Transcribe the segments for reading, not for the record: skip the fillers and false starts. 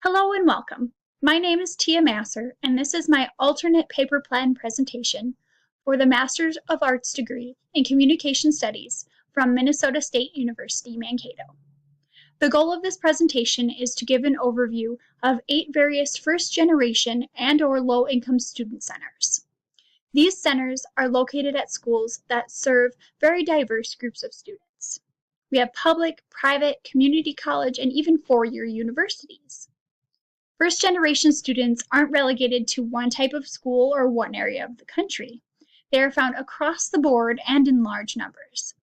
Hello and welcome. My name is Tia Massar, and this is my alternate paper plan presentation for the Master's of Arts degree in Communication Studies from Minnesota State University, Mankato. The goal of this presentation is to give an overview of 8 various first-generation and/or low-income student centers. These centers are located at schools that serve very diverse groups of students. We have public, private, community college, and even four-year universities. First-generation students aren't relegated to one type of school or one area of the country. They are found across the board and in large numbers.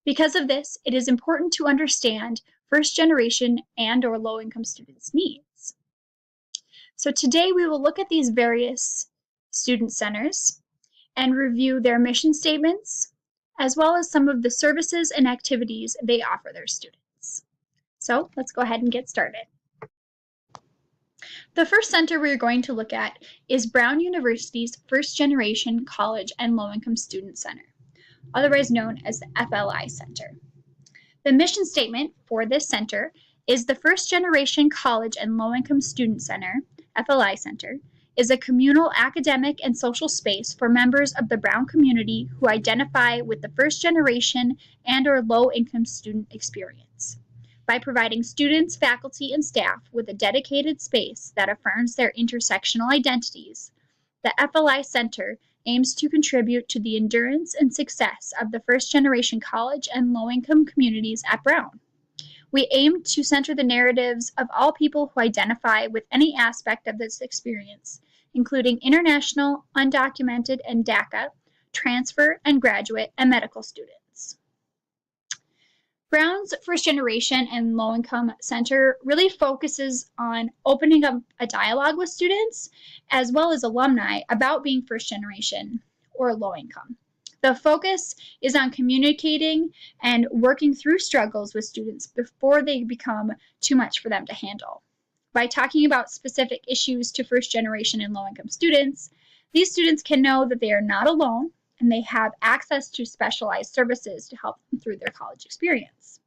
Because of this, it is important to understand first-generation and/or low-income students' needs. So today we will look at these various student centers and review their mission statements, as well as some of the services and activities they offer their students. So let's go ahead and get started. The first center we're going to look at is Brown University's First Generation College and Low-Income Student Center, otherwise known as the FLI Center. The mission statement for this center is the First Generation College and Low-Income Student Center, FLI Center, is a communal academic and social space for members of the Brown community who identify with the first generation and/or low-income student experience. By providing students, faculty, and staff with a dedicated space that affirms their intersectional identities, the FLI Center aims to contribute to the endurance and success of the first-generation college and low-income communities at Brown. We aim to center the narratives of all people who identify with any aspect of this experience, including international, undocumented, and DACA, transfer, and graduate, and medical students. Brown's First Generation and Low-Income Center really focuses on opening up a dialogue with students as well as alumni about being first generation or low income. The focus is on communicating and working through struggles with students before they become too much for them to handle. By talking about specific issues to first generation and low-income students, these students can know that they are not alone and they have access to specialized services to help them through their college experience.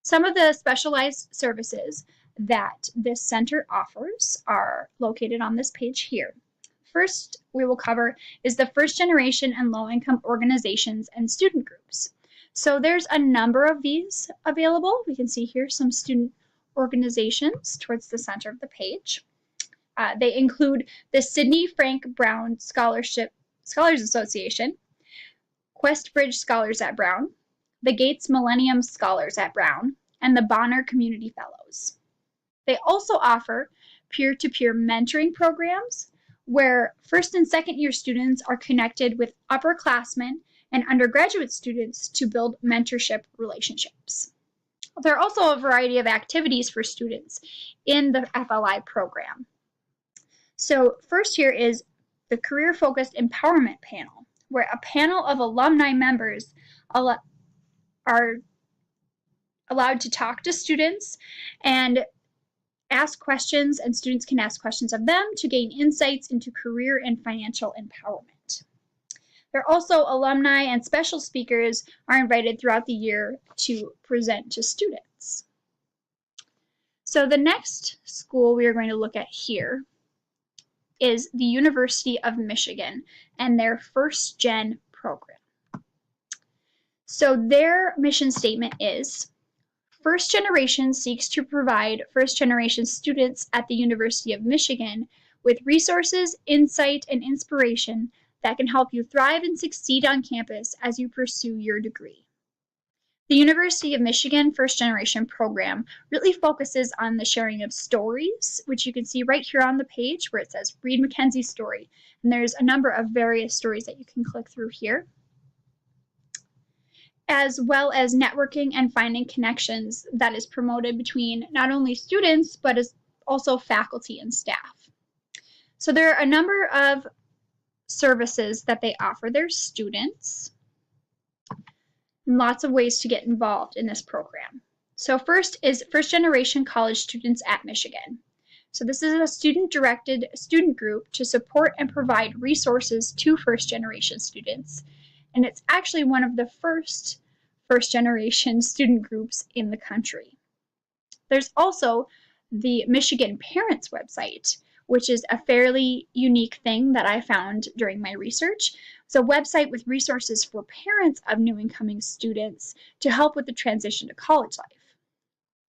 Some of the specialized services that this center offers are located on this page here. First, we will cover is the first generation and low-income organizations and student groups. So there's a number of these available. We can see here some student organizations towards the center of the page. They include the Sidney Frank Brown Scholars Association, Questbridge Scholars at Brown, the Gates Millennium Scholars at Brown, and the Bonner Community Fellows. They also offer peer-to-peer mentoring programs where first and second year students are connected with upperclassmen and undergraduate students to build mentorship relationships. There are also a variety of activities for students in the FLI program. So first here is the Career-Focused Empowerment Panel, where a panel of alumni members are allowed to talk to students and ask questions, and students can ask questions of them to gain insights into career and financial empowerment. There are also alumni and special speakers are invited throughout the year to present to students. So the next school we are going to look at here is the University of Michigan and their First Gen program. So their mission statement is, First Generation seeks to provide first generation students at the University of Michigan with resources, insight, and inspiration that can help you thrive and succeed on campus as you pursue your degree. The University of Michigan First Generation program really focuses on the sharing of stories, which you can see right here on the page where it says Read Mackenzie's story. And there's a number of various stories that you can click through here, as well as networking and finding connections that is promoted between not only students, but as also faculty and staff. So there are a number of services that they offer their students, and lots of ways to get involved in this program. So first is First Generation College Students at Michigan. So this is a student-directed student group to support and provide resources to first generation students. And it's actually one of the first generation student groups in the country. There's also the Michigan Parents website, which is a fairly unique thing that I found during my research. It's a website with resources for parents of new incoming students to help with the transition to college life.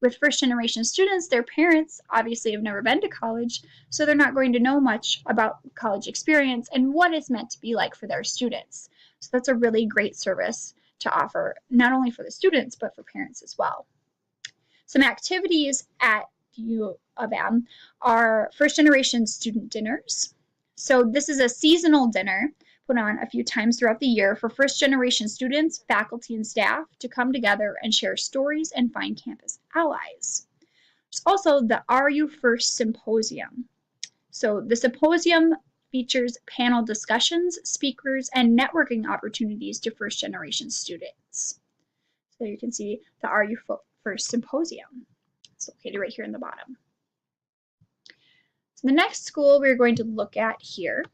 With first-generation students, their parents obviously have never been to college, so they're not going to know much about college experience and what it's meant to be like for their students. So that's a really great service to offer, not only for the students, but for parents as well. Some activities at U of M are first-generation student dinners. So this is a seasonal dinner put on a few times throughout the year for first-generation students, faculty, and staff to come together and share stories and find campus allies. There's also the Are You First Symposium. So the symposium features panel discussions, speakers, and networking opportunities to first-generation students. So you can see the Are You First Symposium. It's located right here in the bottom. So the next school we're going to look at here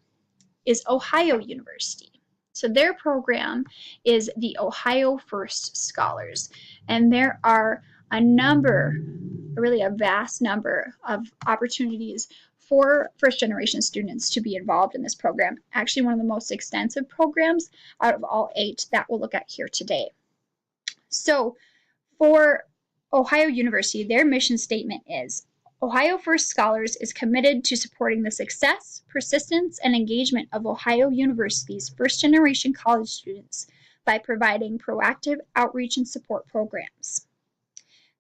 is Ohio University. So their program is the Ohio First Scholars, and there are really a vast number of opportunities for first-generation students to be involved in this program. Actually, one of the most extensive programs out of all 8 that we'll look at here today. So for Ohio University, their mission statement is, Ohio First Scholars is committed to supporting the success, persistence, and engagement of Ohio University's first-generation college students by providing proactive outreach and support programs.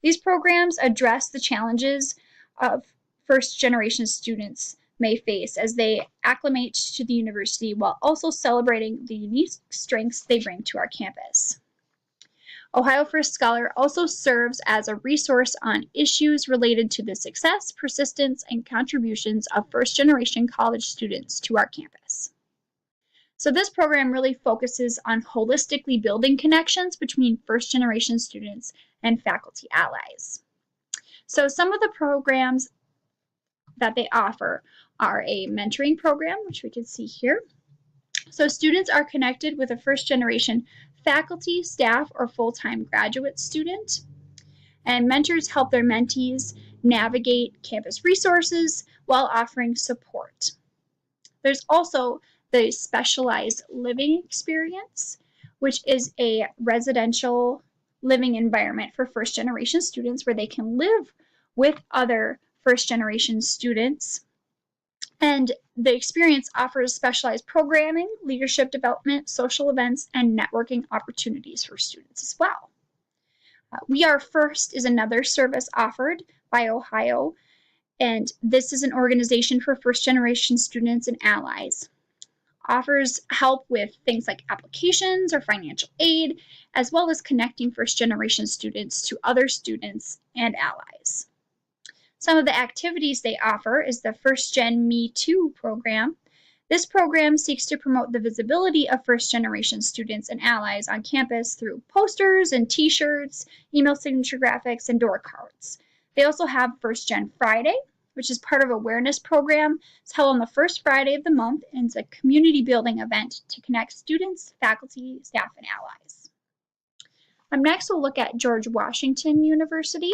These programs address the challenges of first-generation students may face as they acclimate to the university while also celebrating the unique strengths they bring to our campus. Ohio First Scholar also serves as a resource on issues related to the success, persistence, and contributions of first-generation college students to our campus. So this program really focuses on holistically building connections between first-generation students and faculty allies. So some of the programs that they offer are a mentoring program, which we can see here. So students are connected with a first-generation faculty, staff, or full-time graduate student. And mentors help their mentees navigate campus resources while offering support. There's also the specialized living experience, which is a residential living environment for first-generation students where they can live with other first-generation students. And the experience offers specialized programming, leadership development, social events, and networking opportunities for students as well. We Are First is another service offered by Ohio, and this is an organization for first-generation students and allies. Offers help with things like applications or financial aid, as well as connecting first-generation students to other students and allies. Some of the activities they offer is the First Gen Me Too program. This program seeks to promote the visibility of first-generation students and allies on campus through posters and t-shirts, email signature graphics, and door cards. They also have First Gen Friday, which is part of an awareness program. It's held on the first Friday of the month, and it's a community building event to connect students, faculty, staff, and allies. Next, we'll look at George Washington University.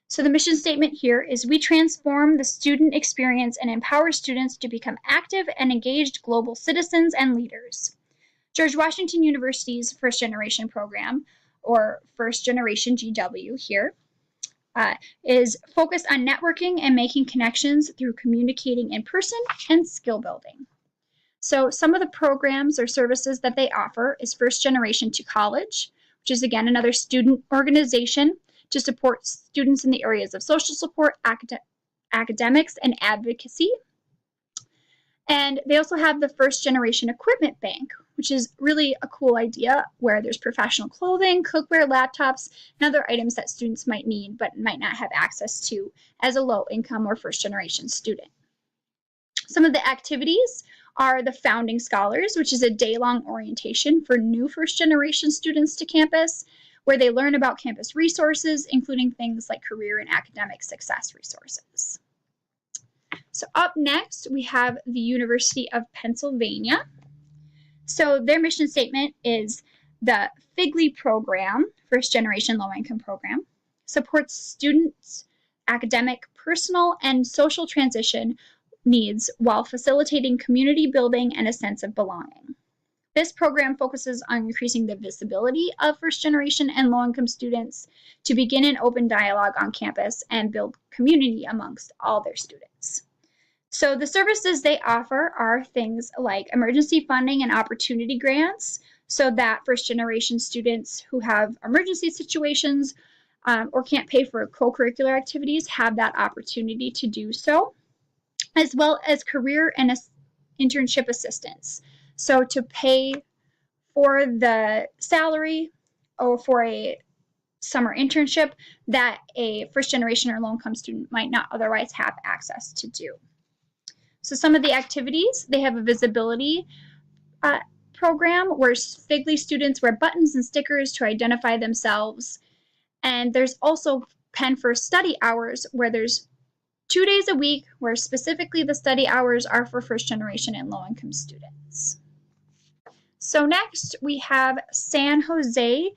So the mission statement here is, we transform the student experience and empower students to become active and engaged global citizens and leaders. George Washington University's First Generation program, or First Generation GW here, is focused on networking and making connections through communicating in person and skill building. So some of the programs or services that they offer is First Generation to College, which is again another student organization to support students in the areas of social support, academics, and advocacy. And they also have the First Generation Equipment Bank, which is really a cool idea where there's professional clothing, cookware, laptops, and other items that students might need but might not have access to as a low-income or first-generation student. Some of the activities are the Founding Scholars, which is a day-long orientation for new first-generation students to campus, where they learn about campus resources, including things like career and academic success resources. So up next, we have the University of Pennsylvania. So their mission statement is, the Figley program, First Generation Low Income program, supports students academic, personal, and social transition needs while facilitating community building and a sense of belonging. This program focuses on increasing the visibility of first-generation and low-income students to begin an open dialogue on campus and build community amongst all their students. So the services they offer are things like emergency funding and opportunity grants, so that first-generation students who have emergency situations or can't pay for co-curricular activities have that opportunity to do so, as well as career and internship assistance. So to pay for the salary or for a summer internship that a first generation or low income student might not otherwise have access to do. So some of the activities, they have a visibility program where Figley students wear buttons and stickers to identify themselves. And there's also Pen for Study hours, where there's 2 days a week where specifically the study hours are for first generation and low income students. So next we have San Jose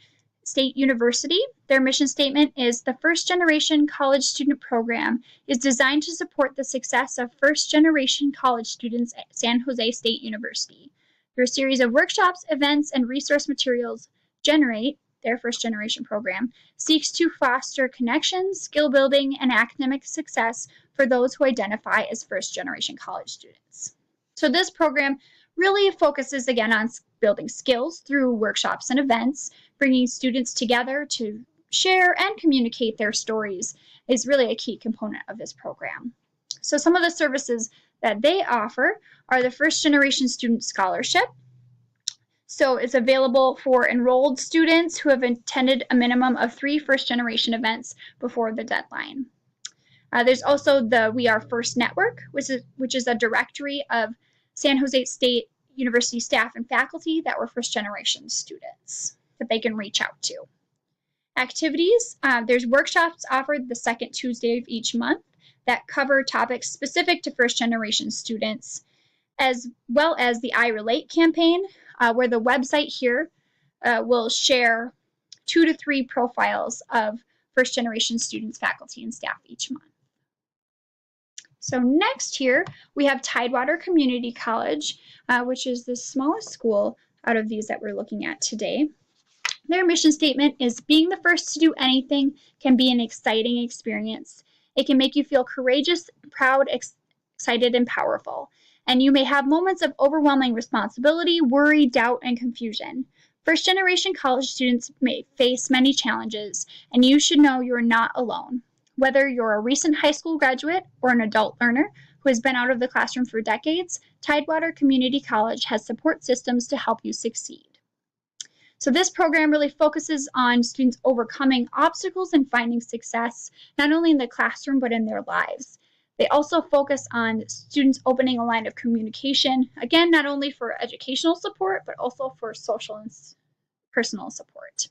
State University. Their mission statement is the first generation college student program is designed to support the success of first generation college students at San Jose State University. Through a series of workshops, events, and resource materials, Generate, their first generation program, seeks to foster connections, skill building, and academic success for those who identify as first generation college students. So this program really focuses again on building skills through workshops and events. Bringing students together to share and communicate their stories is really a key component of this program. So some of the services that they offer are the First Generation Student Scholarship. So it's available for enrolled students who have attended a minimum of 3 first generation events before the deadline. There's also the We Are First Network, which is a directory of San Jose State University staff and faculty that were first generation students that they can reach out to. Activities, there's workshops offered the second Tuesday of each month that cover topics specific to first generation students, as well as the I Relate campaign, where the website here will share 2 to 3 profiles of first generation students, faculty, and staff each month. So next here, we have Tidewater Community College, which is the smallest school out of these that we're looking at today. Their mission statement is being the first to do anything can be an exciting experience. It can make you feel courageous, proud, excited, and powerful. And you may have moments of overwhelming responsibility, worry, doubt, and confusion. First generation college students may face many challenges, and you should know you're not alone. Whether you're a recent high school graduate or an adult learner who has been out of the classroom for decades, Tidewater Community College has support systems to help you succeed. So this program really focuses on students overcoming obstacles and finding success, not only in the classroom, but in their lives. They also focus on students opening a line of communication, again, not only for educational support, but also for social and personal support.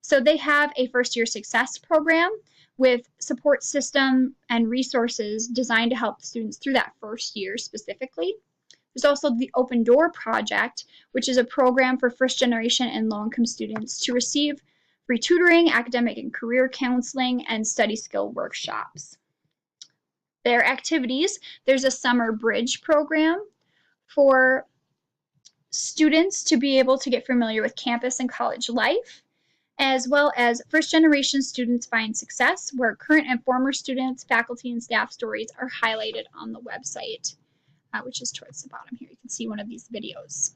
So they have a first-year success program with support system and resources designed to help students through that first year specifically. There's also the Open Door Project, which is a program for first generation and low-income students to receive free tutoring, academic and career counseling, and study skill workshops. Their activities, there's a summer bridge program for students to be able to get familiar with campus and college life, as well as first generation students find success, where current and former students, faculty, and staff stories are highlighted on the website, which is towards the bottom here. You can see one of these videos.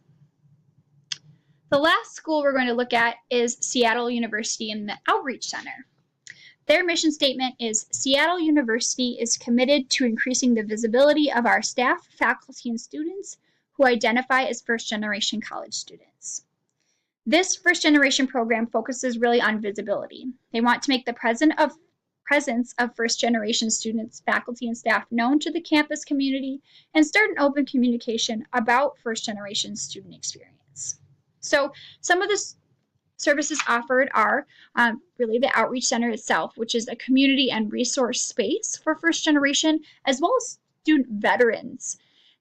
The last school we're going to look at is Seattle University and the Outreach Center. Their mission statement is Seattle University is committed to increasing the visibility of our staff, faculty, and students who identify as first generation college students. This first generation program focuses really on visibility. They want to make the presence of first generation students, faculty, and staff known to the campus community and start an open communication about first generation student experience. So some of the services offered are really the Outreach Center itself, which is a community and resource space for first generation, as well as student veterans.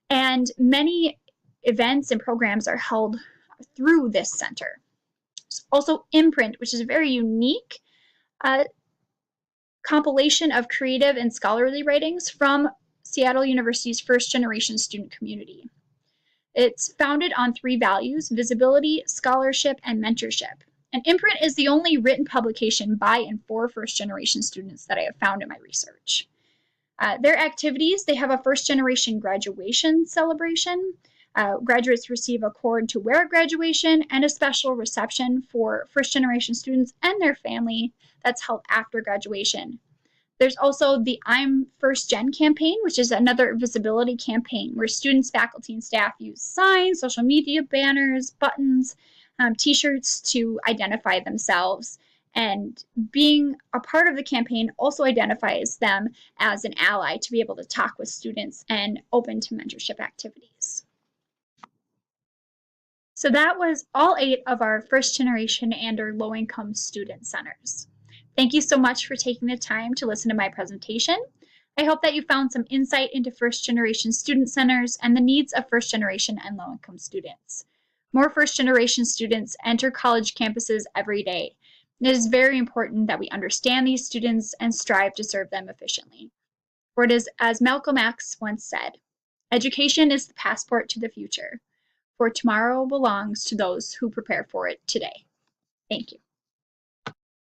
And many events and programs are held through this center. Also Imprint, which is a very unique compilation of creative and scholarly writings from Seattle University's first generation student community. It's founded on 3 values: visibility, scholarship, and mentorship. And Imprint is the only written publication by and for first generation students that I have found in my research. Their activities, they have a first generation graduation celebration. Graduates receive a cord to wear at graduation and a special reception for first generation students and their family that's held after graduation. There's also the I'm First Gen campaign, which is another visibility campaign where students, faculty, and staff use signs, social media banners, buttons, t-shirts to identify themselves. And being a part of the campaign also identifies them as an ally to be able to talk with students and open to mentorship activities. So that was all 8 of our first generation and or low-income student centers. Thank you so much for taking the time to listen to my presentation. I hope that you found some insight into first generation student centers and the needs of first generation and low-income students. More first generation students enter college campuses every day. It is very important that we understand these students and strive to serve them efficiently. For it is, as Malcolm X once said, education is the passport to the future, for tomorrow belongs to those who prepare for it today. Thank you.